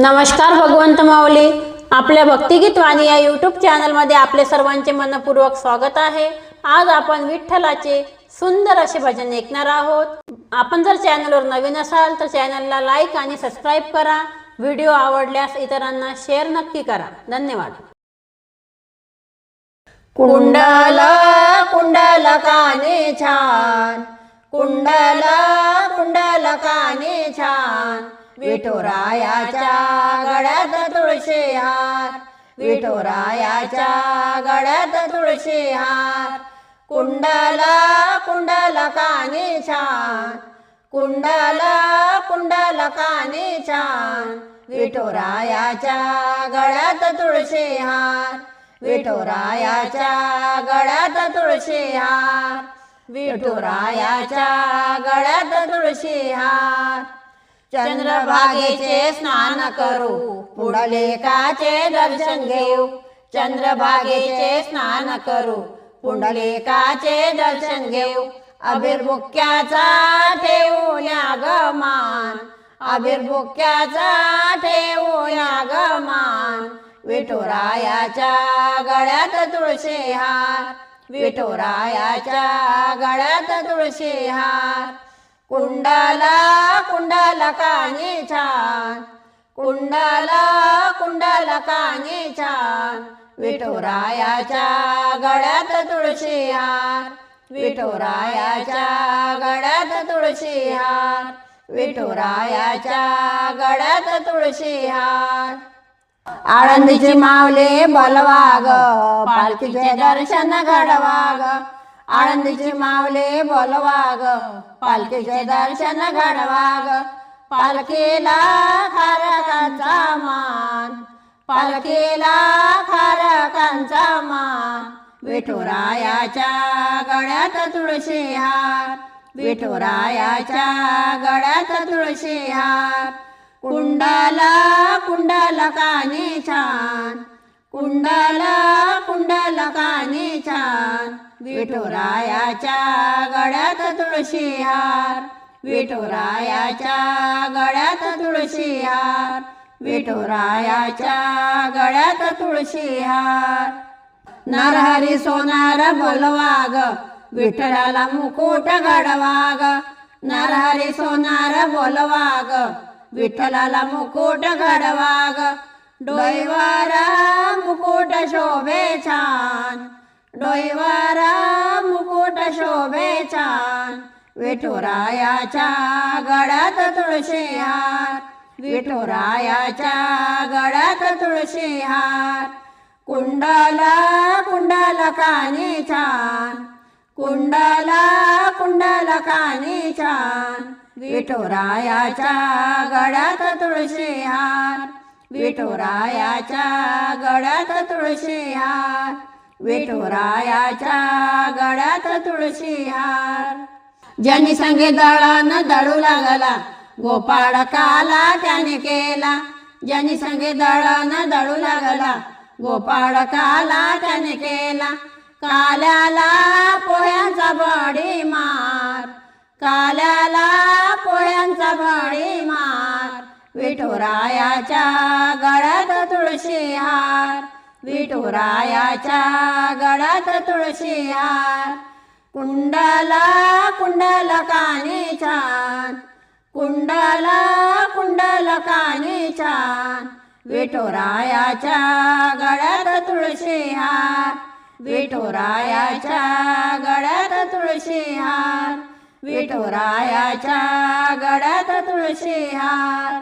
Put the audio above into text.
नमस्कार भगवंत माऊली, आपल्या भक्तिगीत वाणी या यूट्यूब चॅनलमध्ये आपले सर्वांचे मनपूर्वक स्वागत आहे। आज आपण विठ्ठलाचे सुंदर असे भजन ऐकणार आहोत। आपण जर चॅनलवर नवीन असाल तर चॅनलला लाईक आणि सबस्क्राईब करा। व्हिडिओ आवडल्यास इतरांना शेअर नक्की करा। धन्यवाद। कुंडल कुंडलकाने छान, कुंडल कुंडलकाने छान, विठुरायाच्या गळ्यात तुळशी हार, विठुरायाच्या गळ्यात तुळशी हार। कुंडल कुंडलकाने छान, कुंडल कुंडलकाने छान, विठुरायाच्या गळ्यात तुळशी हार, विठुरायाच्या गळ्यात तुळशी हार, विठुरायाच्या गळ्यात तुळशी हार। चंद्रभागेचे स्नान करू, पुंडलिकाचे दर्शन घेऊ, चंद्रभागेचे स्नान करू, पुंडलिकाचे दर्शन घेऊ। अभिर्मुख्याचा ठेवूया गमान, अभिर्मुख्याचा ठेवूया गमान, विठुरायाच्या गळ्यात तुळशी हार, विठुरायाच्या गळ्यात तुळशी हार। कुंडल कुंडलकाने छान, कुंडल कुंडलकाने छान, विठुरायाच्या गळ्यात तुळशी हार, विठुरायाच्या गळ्यात तुळशी हार, विठुरायाच्या गळ्यात तुळशी हार। आळंदीची माऊली बोलवा ग, पालखीचे दर्शन घडवा ग, आळंदीची माऊली बोलवा ग, पालखीचे दर्शन घडवा ग। पालखीला खारकांचा मान, पालखीला खारकांचा मान, विठुरायाच्या गळ्यात तुळशी हार, विठुरायाच्या गळ्यात तुळशी हार। कुंडल कुंडलकाने छान, कुंडल कुंडलकाने छान, विठुरायाच्या गळ्यात तुळशी हार, विठुरायाच्या गळ्यात तुळशी हार, विठुरायाच्या गळ्यात तुळशी हार। नरहरी सोनार बोलवा ग, विठ्ठलाला मुकुट घडवा ग, नरहरी सोनार बोलवा ग, विठ्ठलाला मुकुट घडवा ग। डोईवर मुकुट शोभे छान, डोईवर मुकुट शोभे छान, विठुरायाच्या गळ्यात तुळशी हार, विठुरायाच्या गळ्यात तुळशी हार। कुंडल कुंडलकाने छान, कुंडल कुंडलकाने छान, विठुरायाच्या गळ्यात तुळशी हार, विठुरायाच्या गळ्यात तुळशी हार, विठुरायाच्या गळ्यात तुळशी हार। ज्यांनी संगे दळण दळू लागला, गोपाळ काला त्याने केला, ज्यांनी संगे दळण दळू लागला, गोपाळ काला त्याने केला। काल्याला पोह्यांचा बडी मार, काल्याला पोह्यांचा बडी मार, विठुरायाच्या गळ्यात तुळशी हार, विठुरायाच्या गळ्यात तुळशी हार। कुंडल कुंडलकाने छान, कुंडल कुंडलकाने छान, विठुरायाच्या गळ्यात तुळशी हार, विठुरायाच्या गळ्यात तुळशी हार, विठुरायाच्या गळ्यात तुळशी हार।